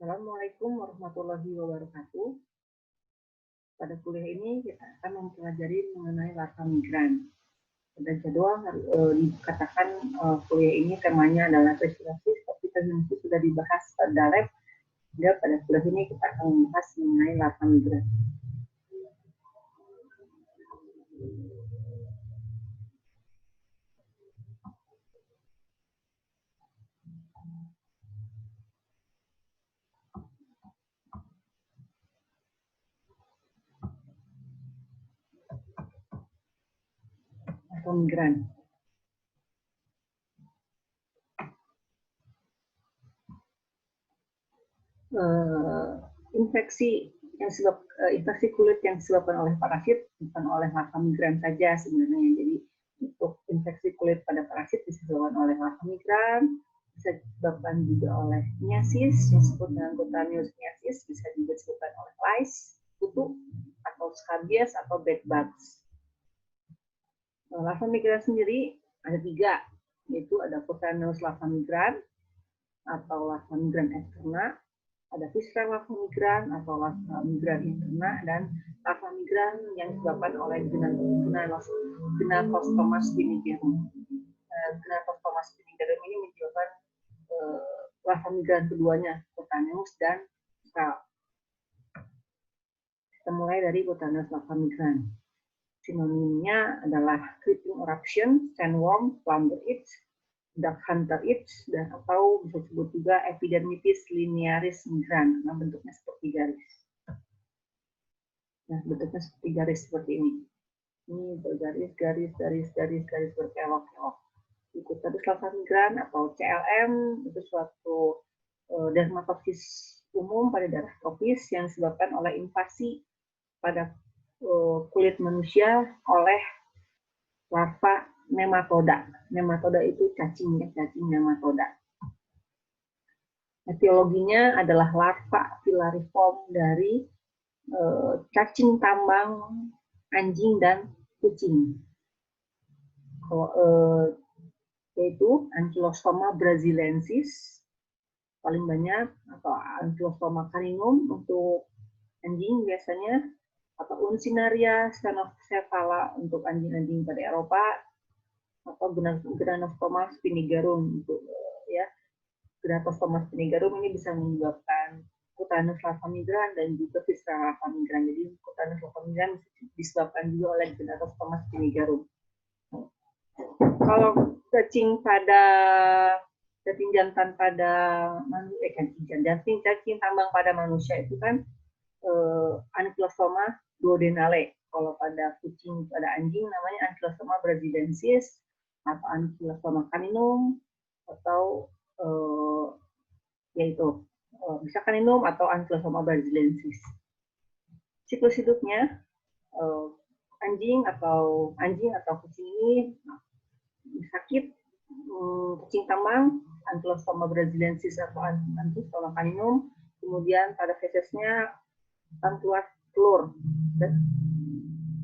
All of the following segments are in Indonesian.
Assalamualaikum warahmatullahi wabarakatuh. Pada kuliah ini kita akan mempelajari mengenai larva migran. Pada jadwal dikatakan kuliah ini temanya adalah respirasi, tapi tadi sudah dibahas pada lab. Jadi pada kuliah ini kita akan membahas mengenai larva migran. Larva migran. Infeksi kulit yang disebabkan oleh parasit, bukan oleh larva migran saja sebenarnya. Jadi untuk infeksi kulit pada parasit disebabkan oleh larva migran, bisa disebabkan juga oleh niasis, yang disebut dengan cutaneous niasis, bisa juga disebabkan oleh lice, kutu, atau scabies atau bed bugs. Larva migran sendiri ada 3, yaitu ada cutaneous larva migran atau larva migran externa, ada visceral larva migran atau larva migran interna, dan larva migran yang disebabkan oleh Gnathostomas spinigerum. Gnathostomas spinigerum ini menyebabkan larva migran keduanya, cutaneous dan visceral. Kita mulai dari cutaneous larva migran. Sinonimnya adalah creeping eruption, sandworm, plumber itch, duck hunter itch, dan atau bisa disebut juga epidermidis linearis migran, karena bentuknya seperti garis. Nah, bentuknya seperti garis seperti ini. Ini bergaris, garis berkelok-kelok. Cutaneous larva migran atau CLM itu suatu dermatosis umum pada daerah tropis yang disebabkan oleh invasi pada kulit manusia oleh larva nematoda. Nematoda itu cacing nematoda. Etiologinya adalah larva filariform dari cacing tambang anjing dan kucing. Yaitu Ankylostoma braziliensis paling banyak, atau Ankylostoma caninum untuk anjing biasanya, atau Uncinaria stenocephala untuk anjing-anjing pada Eropa, atau Gnathostomas spinigerum untuk Gnathostomas spinigerum ini bisa menyebabkan cutaneous larva migran dan juga visceral larva migran. Jadi cutaneous larva migran disebabkan juga oleh Gnathostomas spinigerum. Kalau cacing jantan pada cacing tambang pada manusia itu kan Ankylostoma duodenale. Kalau pada kucing, pada anjing namanya Ankylostoma braziliensis atau Ankylostoma caninum, atau yaitu bisa caninum atau Ankylostoma braziliensis. Siklus hidupnya anjing atau kucing ini sakit, kucing tambang Ankylostoma braziliensis atau Ankylostoma caninum, kemudian pada fesesnya akan keluar telur.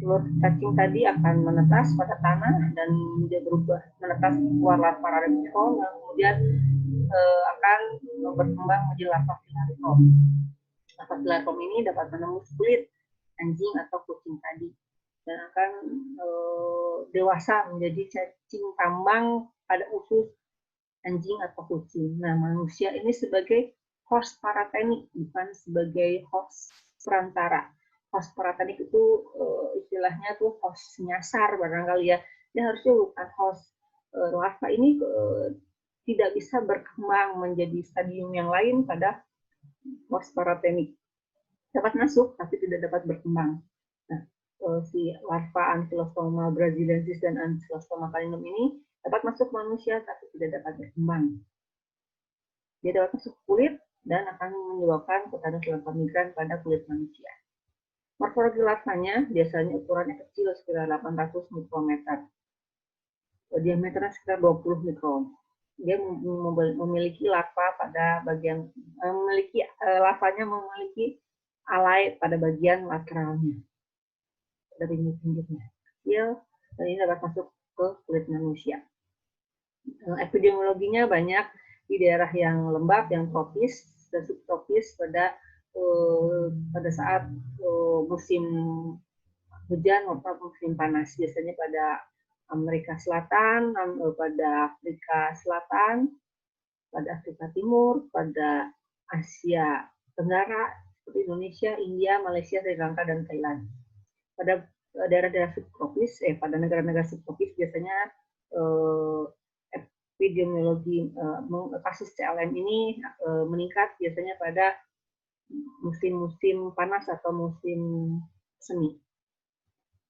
Telur cacing tadi akan menetas pada tanah dan dia berubah menetas keluar larva radium, dan kemudian akan berkembang menjadi larva filariform. Larva filariform ini dapat menembus kulit anjing atau kucing tadi dan akan dewasa menjadi cacing tambang pada usus anjing atau kucing. Nah, manusia ini sebagai host paratenik, bukan sebagai host perantara. Host paratenik itu istilahnya tuh host nyasar barangkali ya. Dia harusnya bukan host. Larva ini tidak bisa berkembang menjadi stadium yang lain pada host paratenik. Dapat masuk tapi tidak dapat berkembang. Nah, si larva Ankylostoma braziliensis dan Ankylostoma caninum ini dapat masuk manusia tapi tidak dapat berkembang. Dia dapat masuk kulit dan akan menyebabkan cutaneous larva migran pada kulit manusia. Morfologi larvanya biasanya ukurannya kecil, sekitar 800 mikrometer. Diameternya sekitar 20 mikron. Dia memiliki larva pada bagian larvanya memiliki alai pada bagian lateralnya. Dari pinggirnya kecil, dan ini dapat masuk ke kulit manusia. Epidemiologinya banyak di daerah yang lembab, yang tropis, dan subtropis pada saat musim hujan maupun musim panas, biasanya pada Amerika Selatan, pada Afrika Selatan, pada Afrika Timur, pada Asia Tenggara seperti Indonesia, India, Malaysia, Sri Lanka, dan Thailand. Pada daerah-daerah subtropis, pada negara-negara subtropis biasanya epidemiologi kasus CLM ini meningkat biasanya pada musim-musim panas atau musim semi.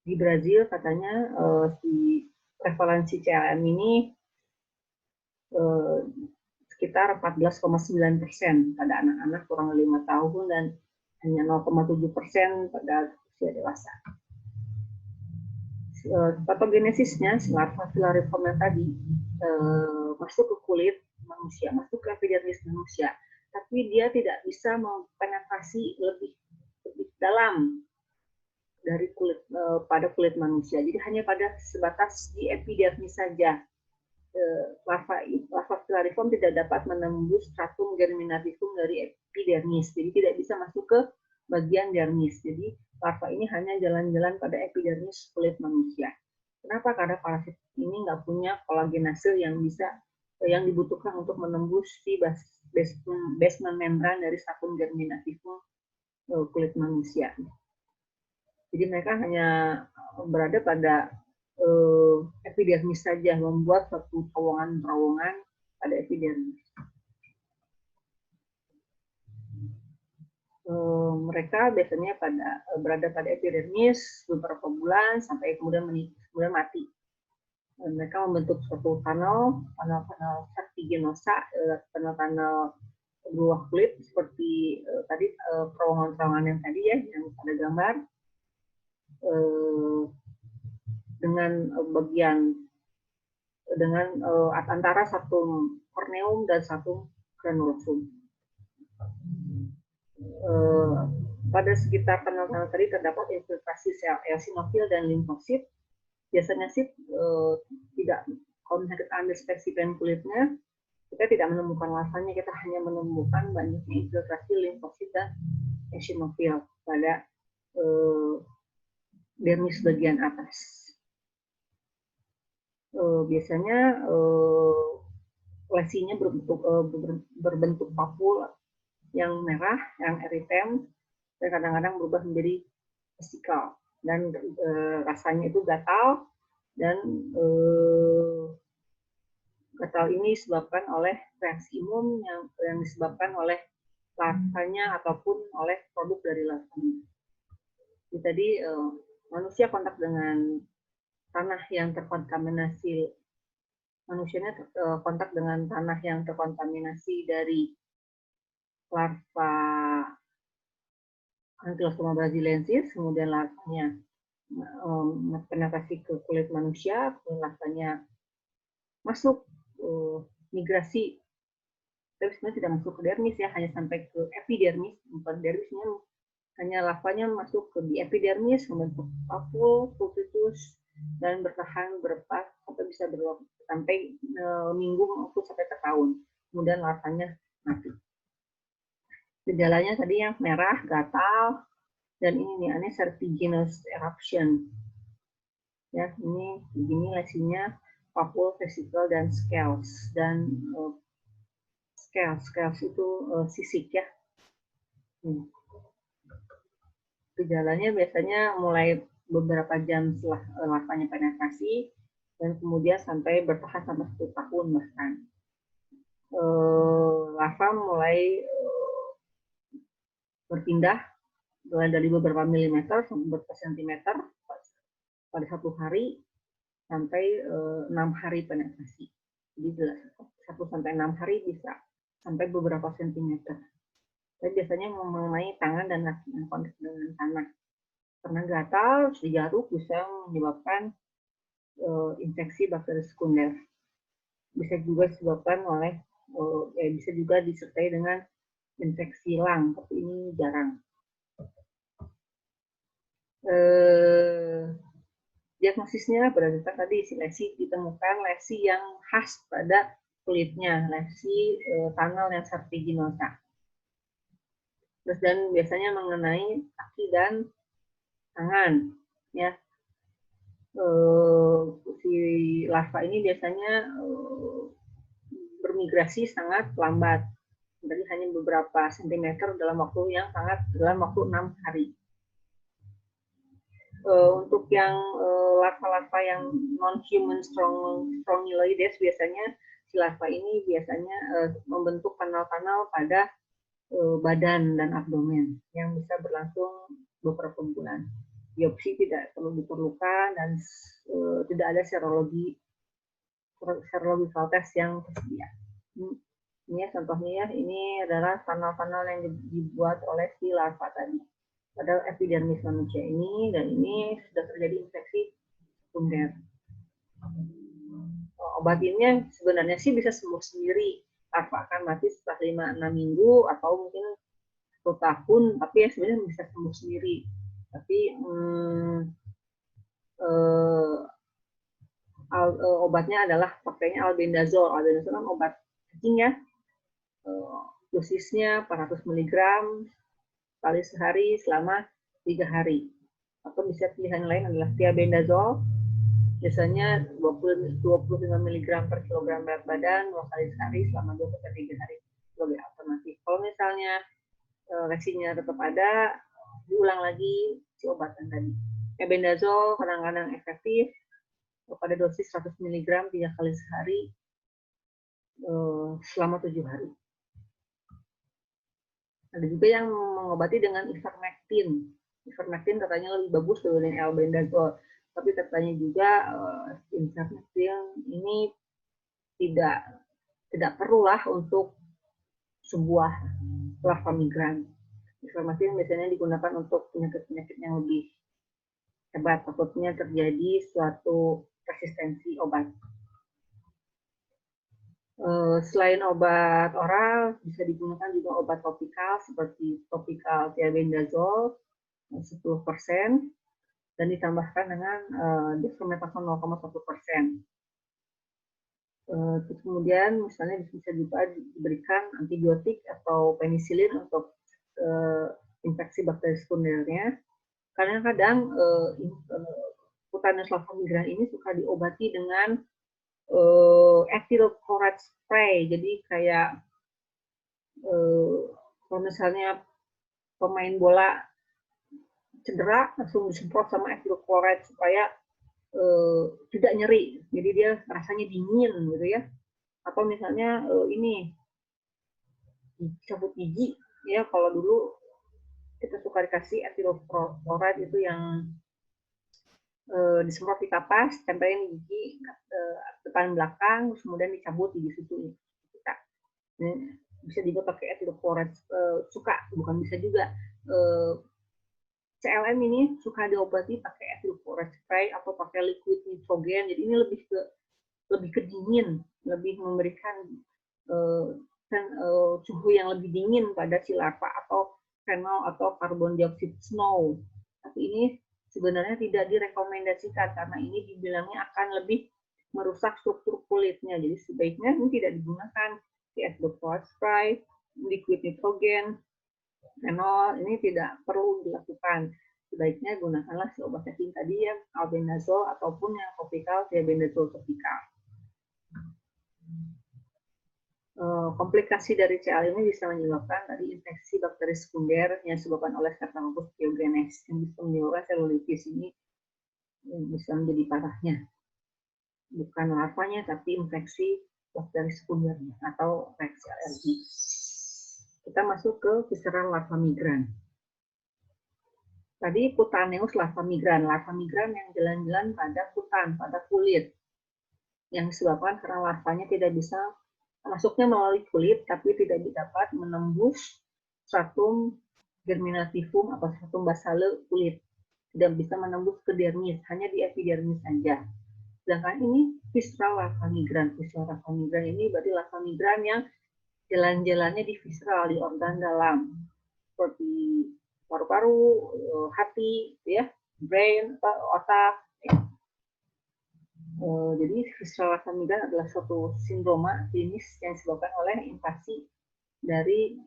Di Brazil katanya si prevalensi CLM ini sekitar 14,9% pada anak-anak kurang 5 tahun dan hanya 0,7% pada usia dewasa. Patogenesisnya, larva filariform yang tadi masuk ke kulit manusia, masuk ke epidermis manusia, tapi dia tidak bisa mempenetrasi lebih dalam dari kulit pada kulit manusia. Jadi hanya pada sebatas di epidermis saja. Larva filariform tidak dapat menembus stratum germinativum dari epidermis, jadi tidak bisa masuk ke bagian dermis. Jadi larva ini hanya jalan-jalan pada epidermis kulit manusia. Kenapa? Karena parasit ini nggak punya kolagenase yang dibutuhkan untuk menembus si basement membran dari stratum germinativum kulit manusia. Jadi mereka hanya berada pada epidermis saja, membuat suatu terowongan pada epidermis. Mereka biasanya berada pada epidermis beberapa bulan sampai kemudian mati. Mereka membentuk suatu tunnel sertiginosa, tunnel buah kulit seperti tadi terowongan-terowongan yang tadi ya, yang pada gambar. Dengan antara satu corneum dan satu granulosum. Pada sekitar tunnel tadi terdapat infiltrasi sel eosinofil dan limfosit. Biasanya sih tidak, kalau misalnya kita ambil spesimen kulitnya, kita tidak menemukan larvanya, kita hanya menemukan banyaknya infiltrasi limfosit dan eosinofil pada dermis bagian atas. Biasanya lesinya berbentuk papul yang merah, yang eritem, dan kadang-kadang berubah menjadi vesikal, dan rasanya itu gatal, dan gatal ini disebabkan oleh reaksi imun yang disebabkan oleh larvanya ataupun oleh produk dari larvanya. Jadi tadi manusia kontak dengan tanah yang terkontaminasi, manusianya kontak dengan tanah yang terkontaminasi dari larva Ankylosoma brasiliensis, kemudian larvanya penetrasi ke kulit manusia, kemudian larvanya masuk migrasi, tapi sebenarnya tidak masuk ke dermis ya, hanya sampai ke epidermis, bukan dermisnya, hanya larvanya masuk ke di epidermis, membentuk papul, pulpitus, dan bertahan sampai minggu maupun sampai ke tahun. Kemudian larvanya mati. Gejalanya tadi yang merah, gatal, dan ini nih serpiginous eruption. Ya, ini begini lesinya papul, vesicle, dan scales. Dan scales itu sisik ya. Gejalanya biasanya mulai beberapa jam setelah larvanya penetrasi, dan kemudian sampai bertahan sampai 1 tahun bahkan. Larva mulai berpindah mulai dari beberapa milimeter sampai beberapa sentimeter pada 1 hari sampai 6 hari penetrasi. Jadi 1 sampai 6 hari bisa sampai beberapa sentimeter. Tapi biasanya mengenai tangan dan kontak dengan tanah. Karena gatal, digaruk bisa menyebabkan infeksi bakteri sekunder. Bisa juga disebabkan oleh, bisa juga disertai dengan infeksi lang, tapi ini jarang. Diagnosisnya berdasarkan tadi lesi, ditemukan lesi yang khas pada kulitnya, lesi tunnel yang serpiginosa. dan biasanya mengenai kaki dan tangan, ya. Si larva ini biasanya bermigrasi sangat lambat, jadi hanya beberapa sentimeter dalam waktu 6 hari. Untuk yang larva-larva yang non-human strongyloides, biasanya si larva ini biasanya membentuk kanal-kanal pada badan dan abdomen yang bisa berlangsung beberapa bulan. Biopsi tidak perlu diperlukan dan tidak ada serologi test yang tersedia. Ini ya contohnya ya, ini adalah kanal-kanal yang dibuat oleh si larva tadi pada epidermis manusia ini, dan ini sudah terjadi infeksi sekunder. Obat ini sebenarnya sih bisa sembuh sendiri, larva akan mati setelah 5-6 minggu atau mungkin 1 tahun, tapi ya sebenarnya bisa sembuh sendiri. Tapi obatnya adalah pakainya albendazole. Albendazole kan obat kencing ya. Dosisnya 400 mg kali sehari selama 3 hari. Atau bisa pilihan lain adalah thiabendazole, biasanya 25 mg per kilogram berat badan 2 kali sehari selama 2-3 hari sebagai alternatif. Kalau misalnya reaksinya tetap ada, diulang lagi si obatan tadi. Thiabendazole kadang-kadang efektif pada dosis 100 mg 3 kali sehari selama 7 hari. Ada juga yang mengobati dengan ivermectin. Ivermectin katanya lebih bagus dibanding albendazole, tapi katanya juga ivermectin ini tidak perlulah untuk sebuah larva migran. Ivermectin biasanya digunakan untuk penyakit-penyakit yang lebih hebat, takutnya terjadi suatu resistensi obat. Selain obat oral, bisa digunakan juga obat topikal seperti topikal thiabendazole 10% dan ditambahkan dengan dexamethasone 0,1%. Terus kemudian misalnya bisa juga diberikan antibiotik atau penisilin untuk infeksi bakteri sekundernya. Kadang-kadang Cutaneous larva migran ini suka diobati dengan ethyl chloride spray. Jadi kayak kalau misalnya pemain bola cedera, langsung disemprot sama ethyl chloride supaya tidak nyeri. Jadi dia rasanya dingin gitu ya. Atau misalnya ini cabut gigi ya, kalau dulu kita suka dikasih ethyl chloride itu yang disemprot di kapas, tempelin gigi depan belakang, terus kemudian dicabut gigi situ kita. Bisa juga pakai ethyl chloride, bukan bisa juga. CLM ini suka diobati pakai ethyl chloride spray atau pakai liquid nitrogen. Jadi ini lebih ke dingin, lebih memberikan suhu yang lebih dingin pada si larva atau fenol atau karbon dioksida snow. Tapi ini sebenarnya tidak direkomendasikan karena ini dibilangnya akan lebih merusak struktur kulitnya. Jadi sebaiknya ini tidak digunakan di ethyl chloride spray, liquid nitrogen, fenol, ini tidak perlu dilakukan. Sebaiknya gunakanlah si obat kencing tadi yang albendazole ataupun yang topikal thiabendazole topikal. Komplikasi dari CL ini bisa menyebabkan tadi infeksi bakteri sekunder yang disebabkan oleh Staphylococcus pyogenes yang bisa menyebabkan selulitis. Ini bisa menjadi parahnya, bukan larvanya tapi infeksi bakteri sekundernya atau reaksi alergi. Kita masuk ke visceral larva migran. Tadi cutaneous larva migran yang jalan-jalan pada kutan, pada kulit, yang disebabkan karena larvanya tidak bisa masuknya melalui kulit, tapi tidak dapat menembus stratum germinativum atau stratum basale kulit. Tidak bisa menembus ke dermis, hanya di epidermis saja. Sedangkan ini visceral larva migran. Visceral larva migran ini berarti larva migran yang jalan-jalannya di visceral, di organ dalam, seperti paru-paru, hati, ya, brain, otak. Ya. Jadi visceral larva migran adalah suatu sindroma klinis yang disebabkan oleh invasi dari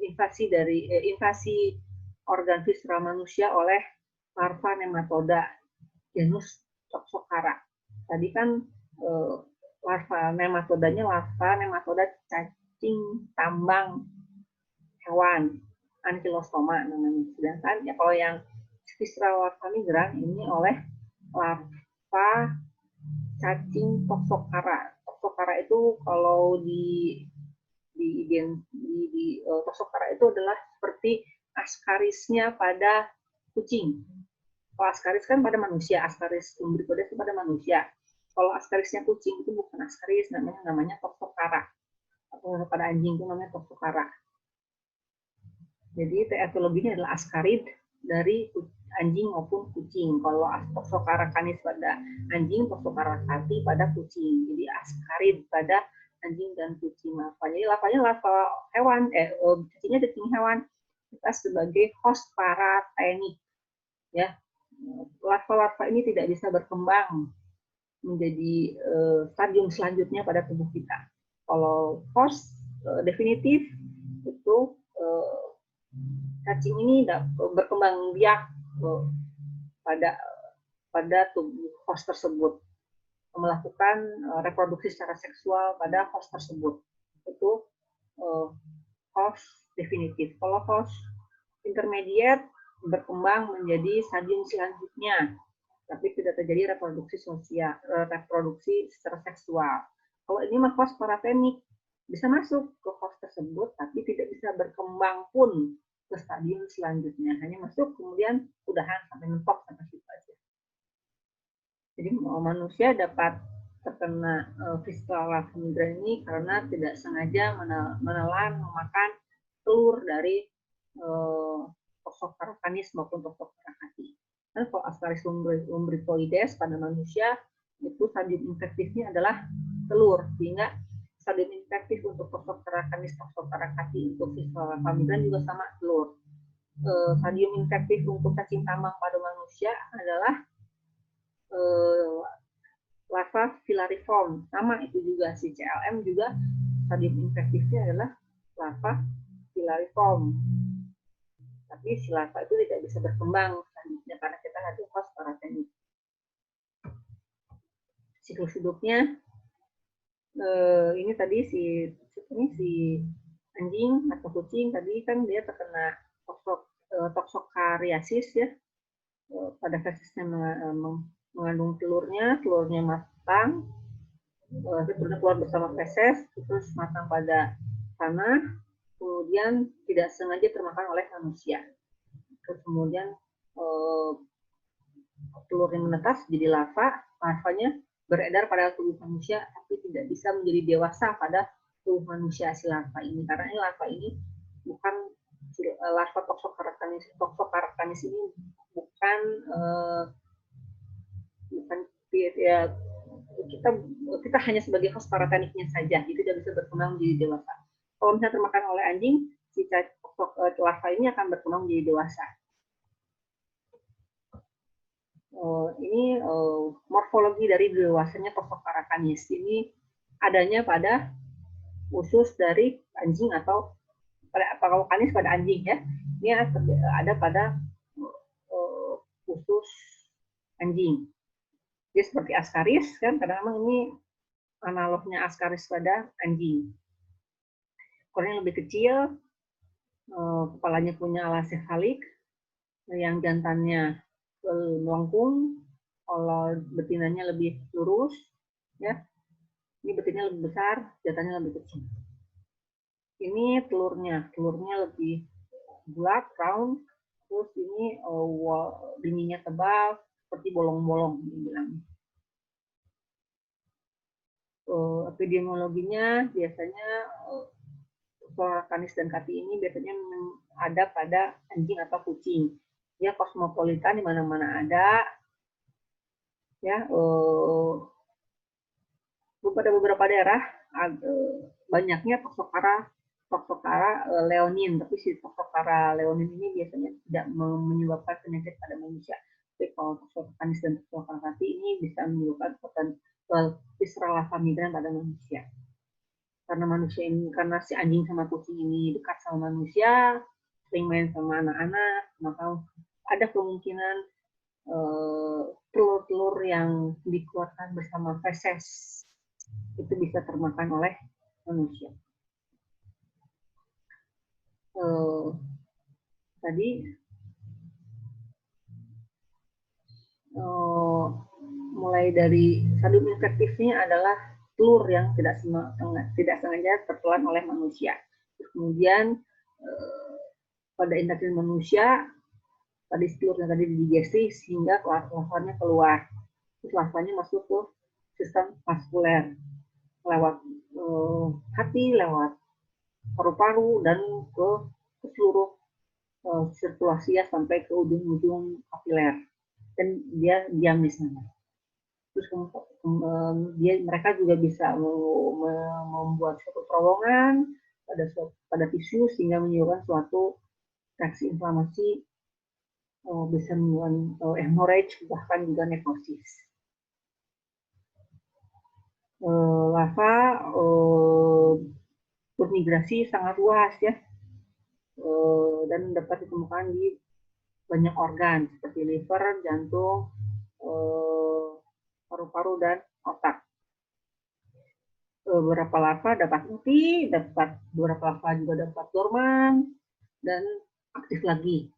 invasi organ visceral manusia oleh larva nematoda genus Toxocara. Tadi kan larva nematodanya larva nematoda cacing tambang hewan, ankylostoma namanya. Sedangkan ya kalau yang visceral larva migrans ini oleh larva cacing Toxocara. Toxocara itu kalau Toxocara itu adalah seperti Ascarisnya pada kucing. Kalau Ascaris kan pada manusia, Ascaris lumbricoides itu pada manusia. Kalau Ascarisnya kucing itu bukan Ascaris, namanya Toxocara. Atau pada anjing itu namanya Toxocara. Jadi etiologinya adalah Ascarid dari anjing maupun kucing. Kalau Toxocara canis pada anjing, Toxocara cati pada kucing. Jadi Ascarid pada anjing dan kucing. Jadi larvanya larva hewan, cacingnya cacing hewan. Kita sebagai host paratenik, ya. Larva-larva ini tidak bisa berkembang menjadi stadium selanjutnya pada tubuh kita. Kalau host definitif itu cacing ini berkembang biak pada tubuh host tersebut, melakukan reproduksi secara seksual pada host tersebut. Itu host definitif. Kalau host intermediate berkembang menjadi stadium selanjutnya, tapi tidak terjadi reproduksi sosial, reproduksi secara seksual. Kalau ini mah host paratenik, bisa masuk ke host tersebut, tapi tidak bisa berkembang pun ke stadium selanjutnya. Hanya masuk, kemudian udahan sampai mentok sampai situ aja. Jadi manusia dapat terkena visceral larva migrans ini karena tidak sengaja menelan, memakan telur dari Toxocara canis maupun Toxocara cati. Dan kalau Ascaris lumbricoides pada manusia itu stadium infektifnya adalah telur, sehingga stadium infektif untuk Toxocara canis, Toxocara cati untuk visceral larva migrans juga sama telur. Stadium infektif untuk cacing tambang pada manusia adalah larva filariform, sama itu juga si CLM juga stadium infektifnya adalah larva filariform. Tapi si larva itu tidak bisa berkembang selanjutnya karena kita ada host paratenik. Siklus hidupnya ini tadi si anjing atau kucing tadi kan dia terkena toksokariasis ya, pada fesisnya mengandung telurnya matang, telurnya keluar bersama feses, terus matang pada tanah, kemudian tidak sengaja termakan oleh manusia. Terus kemudian telurnya menetas jadi larvanya beredar pada tubuh manusia, tapi tidak bisa menjadi dewasa pada tubuh manusia si larva ini. Karena ini larva ini bukan larva Toxocara canis ini bukan ya, kita hanya sebagai host parateniknya saja, itu tidak bisa berkembang menjadi dewasa. Kalau misalnya termakan oleh anjing, si larva ini akan berkembang menjadi dewasa. Ini morfologi dari dewasanya Toxocara canis. Ini adanya pada usus dari anjing atau kalau canis pada anjing ya. Ini ada pada usus anjing. Dia seperti Ascaris kan, karena memang ini analognya Ascaris pada anjing. Ekornya lebih kecil, kepalanya punya ala sefalik, yang jantannya melengkung, kalau betinanya lebih lurus, ya. Ini betinanya lebih besar, jantannya lebih kecil. Ini telurnya lebih bulat, round, terus ini dindingnya tebal, seperti bolong-bolong dibilang. Epidemiologinya biasanya Toxocara canis dan cati ini biasanya ada pada anjing atau kucing. Dia kosmopolitan di mana-mana ada. Ya, pada beberapa daerah banyaknya Toxocara leonin, tapi si Toxocara leonin ini biasanya tidak menyebabkan penyakit pada manusia. Tapi kalau Toxocara canis dan Toxocara cati ini bisa menyebabkan visceral larva migrans pada manusia. karena si anjing sama kucing ini dekat sama manusia, sering main sama anak-anak, maka ada kemungkinan telur-telur yang dikeluarkan bersama feses itu bisa termakan oleh manusia. Tadi mulai dari stadium infektifnya adalah telur yang tidak sengaja tertelan oleh manusia. Kemudian pada interaksi manusia, tadi telur yang tadi didigesti sehingga larvanya keluar. Terus larvanya masuk ke sistem vaskuler lewat hati, lewat paru-paru dan ke seluruh sirkulasi ya sampai ke ujung-ujung kapiler dan dia diam di sana. Terus mereka juga bisa membuat suatu terowongan pada tisu sehingga menyebabkan suatu reaksi inflamasi, bisa menyebabkan hemorrhage bahkan juga nekrosis. Larva bermigrasi sangat luas ya, dan dapat ditemukan di banyak organ seperti liver, jantung, paru-paru dan otak. Beberapa larva dapat mati, beberapa larva juga dapat dorman dan aktif lagi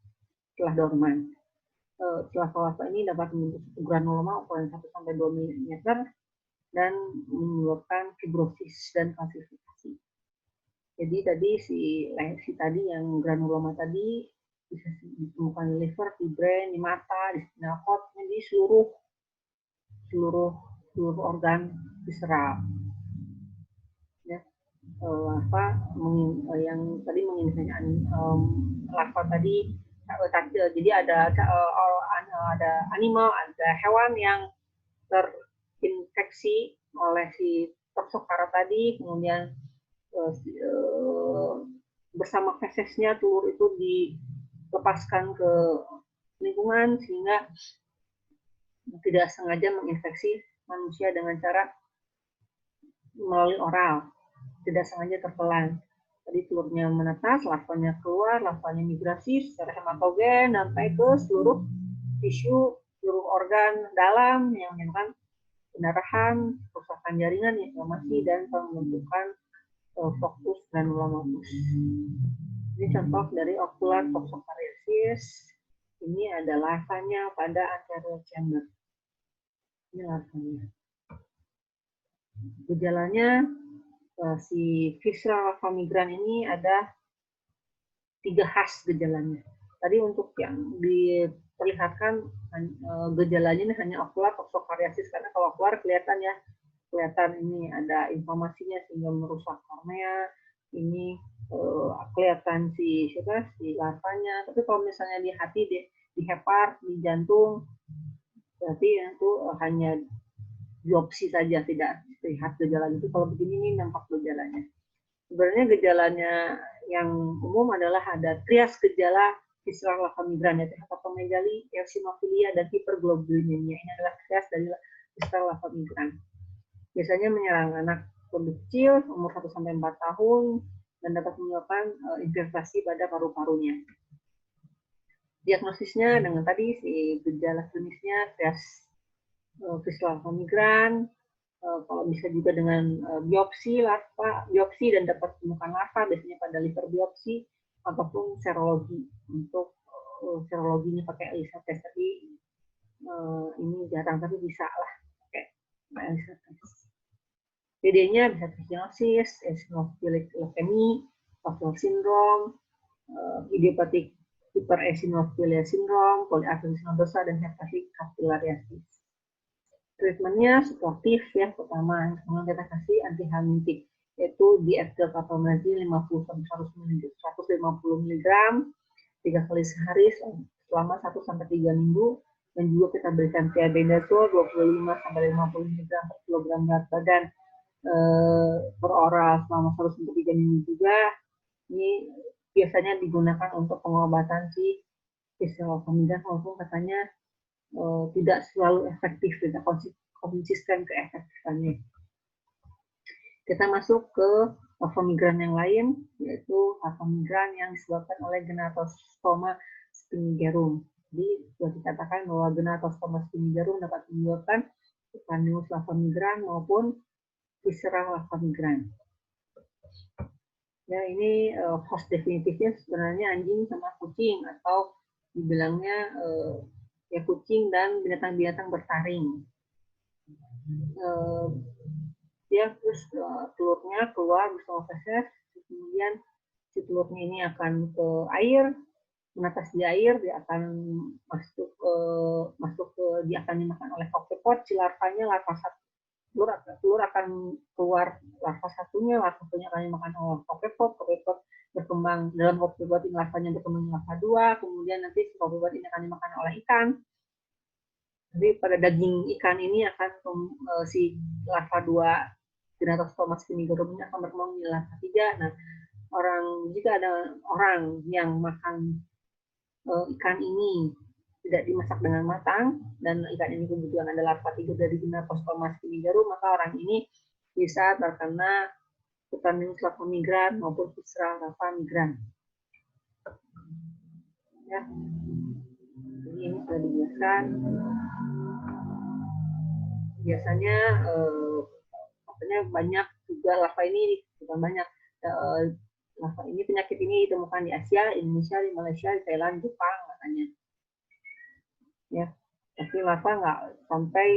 setelah dorman. Larva ini dapat membentuk granuloma ukuran 1-2 mm dan menyebabkan fibrosis dan kalsifikasi. Jadi tadi si tadi yang granuloma tadi bisa ditemukan di liver, di brain, di mata, di spinal cord, di seluruh organ diserap. Ya, larva yang tadi menginginkan larva tadi, jadi ada animal, ada hewan yang terinfeksi oleh si toxocara tadi, kemudian bersama fesesnya telur itu dilepaskan ke lingkungan sehingga tidak sengaja menginfeksi manusia dengan cara melalui oral, tidak sengaja tertelan. Tadi telurnya menetas, larvanya keluar, larvanya migrasi secara hematogen sampai ke seluruh tisu, seluruh organ dalam yang menyebabkan pendarahan, kerusakan jaringan, inflamasi, dan pembentukan fokus granulomatous. Ini contoh dari ocular toxopariasis. Ini ada larvanya pada anterior chamber. Ini larvanya. Gejalanya si visceral larva migran ini ada 3 khas gejalanya. Tadi untuk yang diperlihatkan gejalanya ini hanya ocular toxopariasis karena kalau keluar kelihatan ini ada inflamasinya sehingga merusak kornea. Ini kelihatan si larvanya. Tapi kalau misalnya di hati, di hepar, di jantung, berarti itu hanya biopsi saja, tidak terlihat gejalanya. Itu kalau begini ini nampak gejalanya. Sebenarnya gejalanya yang umum adalah ada trias gejala visceral larva migran, yaitu hepatomegali, eosinofilia, dan hiperglobulinemia. Ini adalah trias dari visceral larva migran. Biasanya menyerang anak lebih kecil, umur 1-4 tahun, dan dapat menyebabkan infiltrasi pada paru-parunya. Diagnosisnya dengan tadi si gejala klinisnya trias visceral larva migran, kalau bisa juga dengan biopsi dan dapat ditemukan larva, biasanya pada liver biopsi ataupun serologi. Untuk serologinya pakai ELISA test tadi, ini jarang tapi bisa lah pakai ELISA test. PD-nya bisa trichinosis, eosinophilic leukemia, Pascal syndrome, idiopathic hypereosinophilia syndrome, polyarthritis nodosa, dan hepatic capillariasis. Treatmentnya suportif ya, pertama kemudian kita kasih antihelmintik, yaitu diethylcarbamazine 50-150 mg 3 kali sehari selama 1-3 minggu, dan juga kita berikan thiabendazole 25-50 mg per kilogram berat badan per oral selama 1-3 minggu juga. Ini biasanya digunakan untuk pengobatan si visceral larva migran, walaupun katanya tidak selalu efektif, tidak konsisten keefektifannya. Kita masuk ke larva migran yang lain, yaitu larva migran yang disebabkan oleh Genatostoma spinigerum. Jadi sudah dikatakan bahwa Genatostoma spinigerum dapat menyebabkan Cutaneous larva migran maupun Visceral larva migran. Ya, ini host definitifnya sebenarnya anjing sama kucing, atau dibilangnya ya kucing dan binatang-binatang bertaring. Dia terus telurnya keluar bersama feses, kemudian si telurnya ini akan ke air, menetas di air, dia akan dia akan dimakan oleh kokkepot. Si larvanya, larva satu, telur akan keluar, larva satunya akan dimakan oleh kokkepot. Kokkepot berkembang dalam kokkepot ini, larvanya berkembang larva dua, kemudian nanti si kokkepot ini akan dimakan oleh ikan. Jadi pada daging ikan ini akan si larva dua Genatostoma spinigerum ini akan berkembang menjadi larva tiga. Nah, jika ada orang yang makan ikan ini tidak dimasak dengan matang dan ikan ini kemudian ada larva tiga dari Genatostoma spinigerum, maka orang ini bisa terkena Cutaneous larva migran maupun Visceral larva migran. Ya, jadi ini sudah dijelaskan. Biasanya banyak juga larva ini, bukan banyak, larva ini, penyakit ini ditemukan di Asia, Indonesia, di Malaysia, di Thailand, Jepang katanya. Ya, tapi larva nggak sampai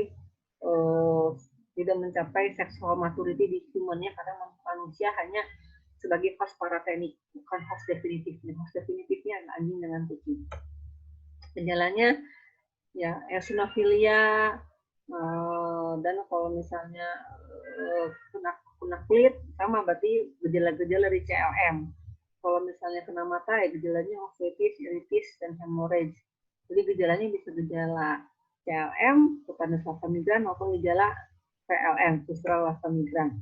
tidak mencapai sexual maturity di humannya, karena manusia hanya sebagai host paratenik, bukan host definitifnya. Host definitifnya adalah anjing dengan kucing. Gejalanya ya eosinofilia, dan kalau misalnya kena kulit sama berarti gejala-gejala dari CLM. Kalau misalnya kena mata ya gejalanya uveitis, iritis, dan hemorrhage. Jadi gejalanya bisa gejala CLM, Cutaneous larva migran, maupun gejala PLM, Visceral larva migran.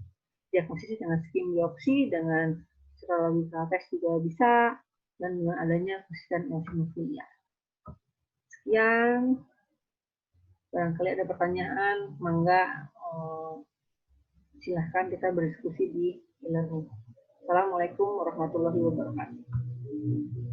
Diagnosis dengan skin biopsi, dengan serological test juga bisa, dan dengan adanya persisten eosinofilia. Sekian. Barangkali ada pertanyaan, mangga silahkan kita berdiskusi di e-learning. Assalamualaikum warahmatullahi wabarakatuh.